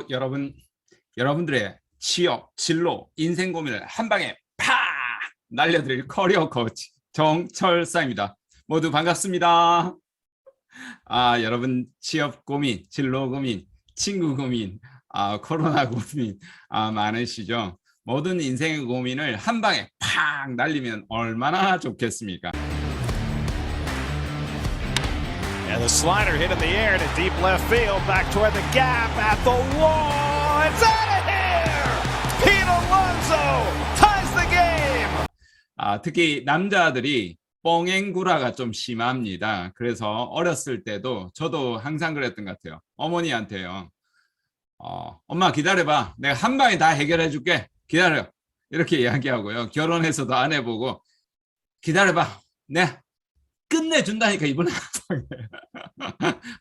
여러분들의 취업, 진로, 인생 고민을 한 방에 팍 날려드릴 커리어 코치 정철사입니다. 모두 반갑습니다. 여러분 취업 고민, 진로 고민, 친구 고민, 코로나 고민 많으시죠? 모든 인생의 고민을 한 방에 팍 날리면 얼마나 좋겠습니까? And the slider hit in the air to deep left field, back toward the gap at the wall. It's out of here! Pete Alonso ties the game! 특히 남자들이 뻥앵구라가 좀 심합니다. 그래서 어렸을 때도 저도 항상 그랬던 것 같아요. 어머니한테요. 엄마 기다려봐. 내가 한 방에 다 해결해 줄게. 기다려. 이렇게 이야기하고요. 결혼해서도 안 해보고 기다려봐. 네. 끝내준다니까 이번에 한 방에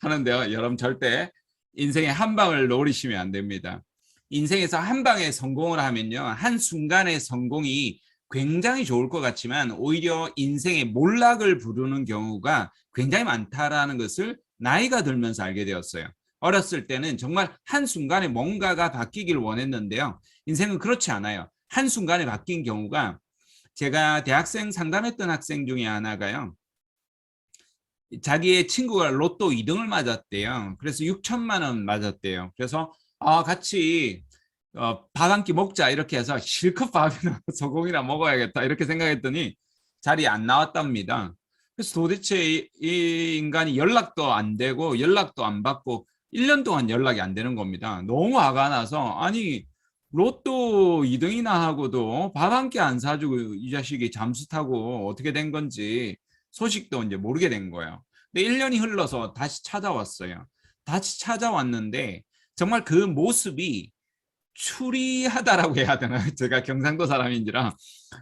하는데요. 여러분 절대 인생의 한 방을 노리시면 안 됩니다. 인생에서 한 방에 성공을 하면요. 한순간의 성공이 굉장히 좋을 것 같지만 오히려 인생의 몰락을 부르는 경우가 굉장히 많다라는 것을 나이가 들면서 알게 되었어요. 어렸을 때는 정말 한순간에 뭔가가 바뀌길 원했는데요. 인생은 그렇지 않아요. 한순간에 바뀐 경우가 제가 대학생 상담했던 학생 중에 하나가요. 자기의 친구가 로또 2등을 맞았대요. 그래서 6천만 원 맞았대요. 그래서 같이 밥 한 끼 먹자 이렇게 해서 실컷 밥이나 소고기나 먹어야겠다 이렇게 생각했더니 자리에 안 나왔답니다. 그래서 도대체 이 인간이 연락도 안 되고 연락도 안 받고 1년 동안 연락이 안 되는 겁니다. 너무 화가 나서 아니 로또 2등이나 하고도 밥 한 끼 안 사주고 이 자식이 잠수 타고 어떻게 된 건지 소식도 이제 모르게 된 거예요. 근데 1년이 흘러서 다시 찾아왔어요. 다시 찾아왔는데 정말 그 모습이 추리하다라고 해야 되나? 제가 경상도 사람인지라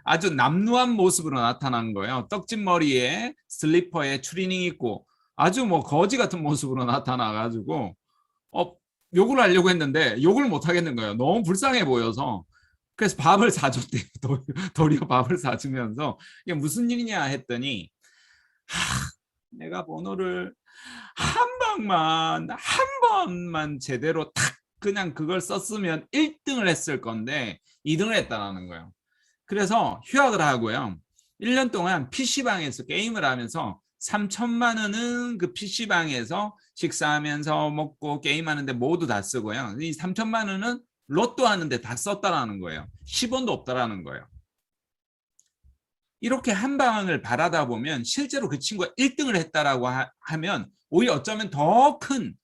아주 남루한 모습으로 나타난 거예요. 떡진 머리에 슬리퍼에 추리닝 입고 아주 뭐 거지 같은 모습으로 나타나가지고 욕을 하려고 했는데 욕을 못 하겠는 거예요. 너무 불쌍해 보여서. 그래서 밥을 사줬대요. 도리어 밥을 사주면서 이게 무슨 일이냐 했더니 내가 번호를 한 번만 제대로 탁 그냥 그걸 썼으면 1등을 했을 건데 2등을 했다는 거예요. 그래서 휴학을 하고요. 1년 동안 PC방에서 게임을 하면서 3천만 원은 그 PC방에서 식사하면서 먹고 게임하는데 모두 다 쓰고요. 이 3천만 원은 로또 하는데 다 썼다라는 거예요. 10원도 없다라는 거예요. 이렇게 한 방을 바라다 보면 실제로 그 친구가 1등을 했다라고 하면 오히려 어쩌면 더 큰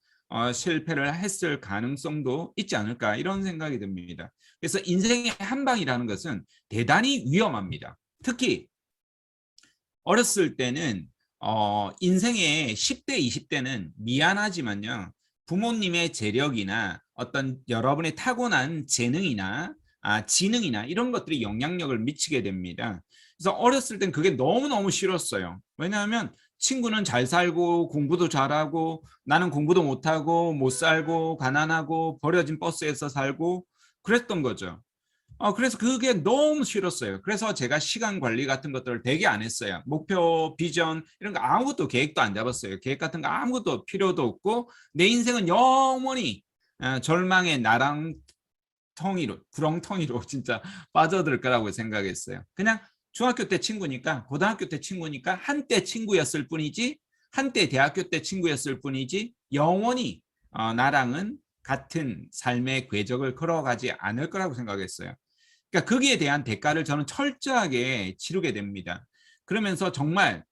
실패를 했을 가능성도 있지 않을까 이런 생각이 듭니다. 그래서 인생의 한 방이라는 것은 대단히 위험합니다. 특히 어렸을 때는 인생의 10대, 20대는 미안하지만요. 부모님의 재력이나 어떤 여러분의 타고난 재능이나 지능이나 이런 것들이 영향력을 미치게 됩니다. 그래서 어렸을 땐 그게 너무너무 싫었어요. 왜냐하면 친구는 잘 살고 공부도 잘하고 나는 공부도 못하고 못 살고 가난하고 버려진 버스에서 살고 그랬던 거죠. 그래서 그게 너무 싫었어요. 그래서 제가 시간 관리 같은 것들을 되게 안 했어요. 목표, 비전 이런 거 아무것도 계획도 안 잡았어요. 계획 같은 거 아무것도 필요도 없고 내 인생은 영원히 절망의 나랑텅이로 구렁텅이로 진짜 빠져들 거라고 생각했어요. 그냥 중학교 때 친구니까 고등학교 때 친구니까 한때 친구였을 뿐이지 한때 대학교 때 친구였을 뿐이지 영원히 나랑은 같은 삶의 궤적을 걸어가지 않을 거라고 생각했어요. 그러니까 거기에 대한 대가를 저는 철저하게 치르게 됩니다. 그러면서 정말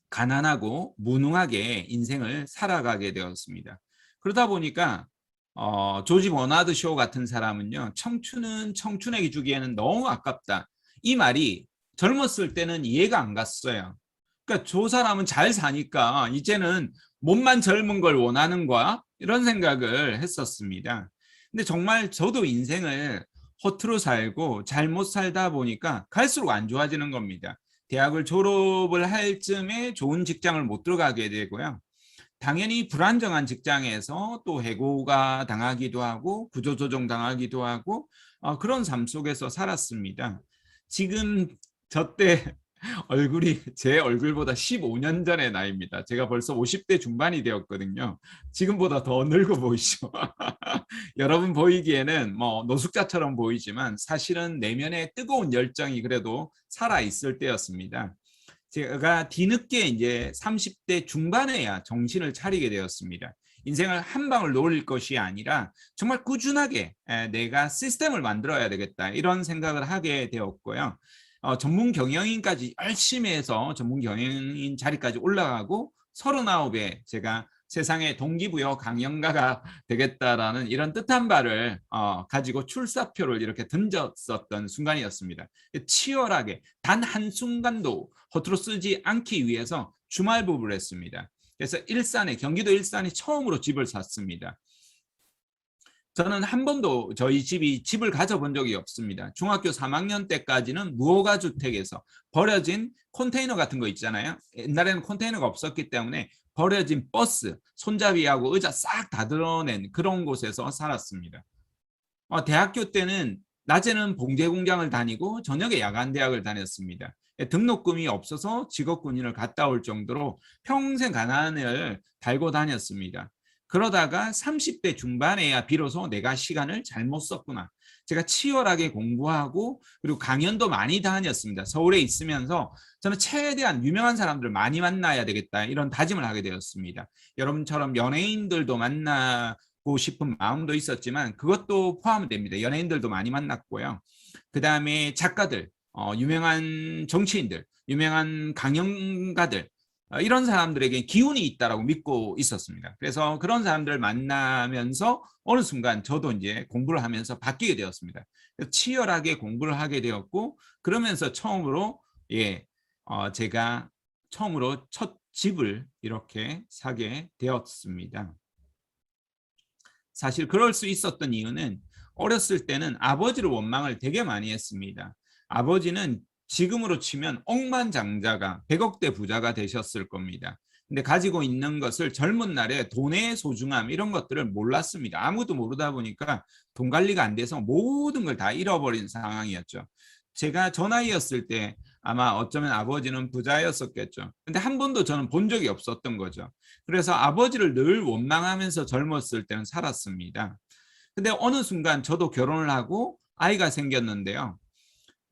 가난하고 무능하게 인생을 살아가게 되었습니다. 그러다 보니까 조지 버나드 쇼 같은 사람은요. 청춘은 청춘에게 주기에는 너무 아깝다. 이 말이 젊었을 때는 이해가 안 갔어요. 그러니까 저 사람은 잘 사니까 이제는 몸만 젊은 걸 원하는 거야? 이런 생각을 했었습니다. 근데 정말 저도 인생을 허투루 살고 잘못 살다 보니까 갈수록 안 좋아지는 겁니다. 대학을 졸업을 할 쯤에 좋은 직장을 못 들어가게 되고요. 당연히 불안정한 직장에서 또 해고가 당하기도 하고 구조조정 당하기도 하고 그런 삶 속에서 살았습니다. 지금 저 때 얼굴이 제 얼굴보다 15년 전의 나이입니다. 제가 벌써 50대 중반이 되었거든요. 지금보다 더 늙어 보이시죠? 여러분 보이기에는 뭐 노숙자처럼 보이지만 사실은 내면에 뜨거운 열정이 그래도 살아 있을 때였습니다. 제가 뒤늦게 이제 30대 중반에야 정신을 차리게 되었습니다. 인생을 한 방울 놓을 것이 아니라 정말 꾸준하게 내가 시스템을 만들어야 되겠다 이런 생각을 하게 되었고요. 전문 경영인까지 열심히 해서 전문 경영인 자리까지 올라가고 39에 제가 세상의 동기부여 강연가가 되겠다라는 이런 뜻한 바를 가지고 출사표를 이렇게 던졌었던 순간이었습니다. 치열하게 단 한순간도 허투루 쓰지 않기 위해서 주말 부부를 했습니다. 그래서 경기도 일산에 처음으로 집을 샀습니다. 저는 한 번도 저희 집이 집을 가져본 적이 없습니다. 중학교 3학년 때까지는 무허가 주택에서 버려진 컨테이너 같은 거 있잖아요. 옛날에는 컨테이너가 없었기 때문에 버려진 버스, 손잡이하고 의자 싹 다 드러낸 그런 곳에서 살았습니다. 대학교 때는 낮에는 봉제 공장을 다니고 저녁에 야간 대학을 다녔습니다. 등록금이 없어서 직업군인을 갔다 올 정도로 평생 가난을 달고 다녔습니다. 그러다가 30대 중반에야 비로소 내가 시간을 잘못 썼구나. 제가 치열하게 공부하고 그리고 강연도 많이 다녔습니다. 서울에 있으면서 저는 최대한 유명한 사람들을 많이 만나야 되겠다 이런 다짐을 하게 되었습니다. 여러분처럼 연예인들도 만나고 싶은 마음도 있었지만 그것도 포함됩니다. 연예인들도 많이 만났고요. 그 다음에 작가들, 유명한 정치인들, 유명한 강연가들 이런 사람들에게 기운이 있다라고 믿고 있었습니다. 그래서 그런 사람들을 만나면서 어느 순간 저도 이제 공부를 하면서 바뀌게 되었습니다. 치열하게 공부를 하게 되었고 그러면서 처음으로 제가 처음으로 첫 집을 이렇게 사게 되었습니다. 사실 그럴 수 있었던 이유는 어렸을 때는 아버지를 원망을 되게 많이 했습니다. 아버지는 지금으로 치면 억만장자가 100억대 부자가 되셨을 겁니다. 근데 가지고 있는 것을 젊은 날에 돈의 소중함 이런 것들을 몰랐습니다. 아무도 모르다 보니까 돈 관리가 안 돼서 모든 걸 다 잃어버린 상황이었죠. 제가 저 나이였을 때 아마 어쩌면 아버지는 부자였었겠죠. 근데 한 번도 저는 본 적이 없었던 거죠. 그래서 아버지를 늘 원망하면서 젊었을 때는 살았습니다. 근데 어느 순간 저도 결혼을 하고 아이가 생겼는데요.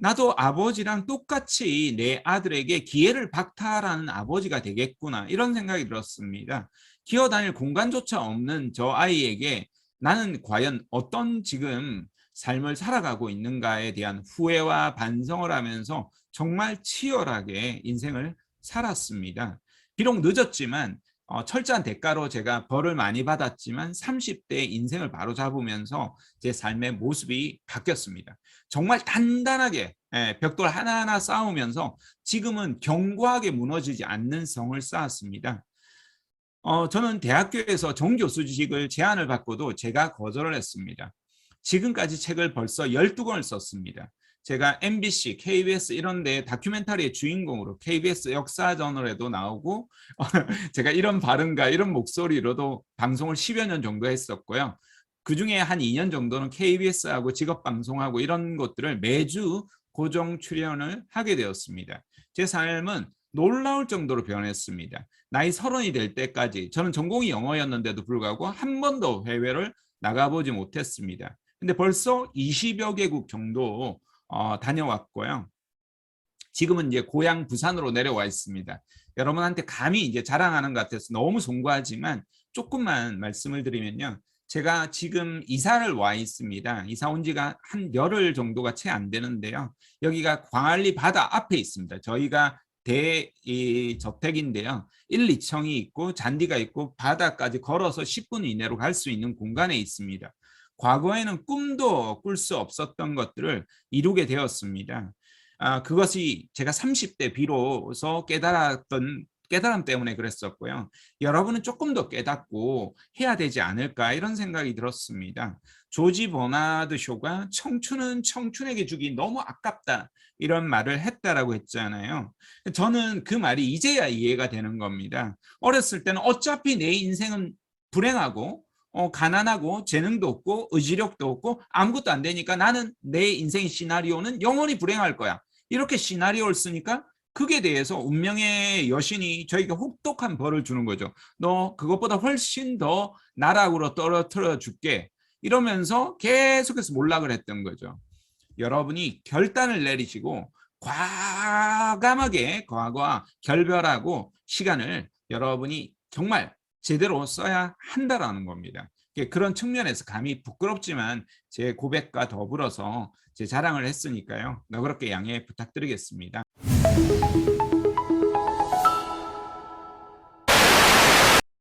나도 아버지랑 똑같이 내 아들에게 기회를 박탈하는 아버지가 되겠구나 이런 생각이 들었습니다. 기어다닐 공간조차 없는 저 아이에게 나는 과연 어떤 지금 삶을 살아가고 있는가에 대한 후회와 반성을 하면서 정말 치열하게 인생을 살았습니다. 비록 늦었지만 철저한 대가로 제가 벌을 많이 받았지만 30대 인생을 바로잡으면서 제 삶의 모습이 바뀌었습니다. 정말 단단하게 벽돌 하나하나 쌓으면서 지금은 견고하게 무너지지 않는 성을 쌓았습니다. 저는 대학교에서 정교수직을 제안을 받고도 제가 거절을 했습니다. 지금까지 책을 벌써 12권을 썼습니다. 제가 MBC, KBS 이런 데 다큐멘터리의 주인공으로 KBS 역사저널에도 나오고 제가 이런 발음과 이런 목소리로도 방송을 10여 년 정도 했었고요. 그중에 한 2년 정도는 KBS하고 직업방송하고 이런 것들을 매주 고정 출연을 하게 되었습니다. 제 삶은 놀라울 정도로 변했습니다. 나이 30이 될 때까지 저는 전공이 영어였는데도 불구하고 한 번도 해외를 나가보지 못했습니다. 근데 벌써 20여 개국 정도 다녀왔고요. 지금은 이제 고향 부산으로 내려와 있습니다. 여러분한테 감히 이제 자랑하는 것 같아서 너무 송구하지만 조금만 말씀을 드리면요. 제가 지금 이사를 와 있습니다. 이사 온 지가 한 열흘 정도가 채 안 되는데요. 여기가 광안리 바다 앞에 있습니다. 저희가 대저택인데요. 1, 2층이 있고 잔디가 있고 바다까지 걸어서 10분 이내로 갈 수 있는 공간에 있습니다. 과거에는 꿈도 꿀 수 없었던 것들을 이루게 되었습니다. 그것이 제가 30대 비로소 깨달았던 깨달음 때문에 그랬었고요. 여러분은 조금 더 깨닫고 해야 되지 않을까 이런 생각이 들었습니다. 조지 버나드 쇼가 청춘은 청춘에게 주기 너무 아깝다 이런 말을 했다라고 했잖아요. 저는 그 말이 이제야 이해가 되는 겁니다. 어렸을 때는 어차피 내 인생은 불행하고 가난하고 재능도 없고 의지력도 없고 아무것도 안 되니까 나는 내 인생의 시나리오는 영원히 불행할 거야. 이렇게 시나리오를 쓰니까 그게 대해서 운명의 여신이 저에게 혹독한 벌을 주는 거죠. 너 그것보다 훨씬 더 나락으로 떨어뜨려 줄게. 이러면서 계속해서 몰락을 했던 거죠. 여러분이 결단을 내리시고 과감하게 과거와 결별하고 시간을 여러분이 정말 제대로 써야 한다라는 겁니다. 그런 측면에서 감히 부끄럽지만 제 고백과 더불어서 제 자랑을 했으니까요. 너그럽게 양해 부탁드리겠습니다.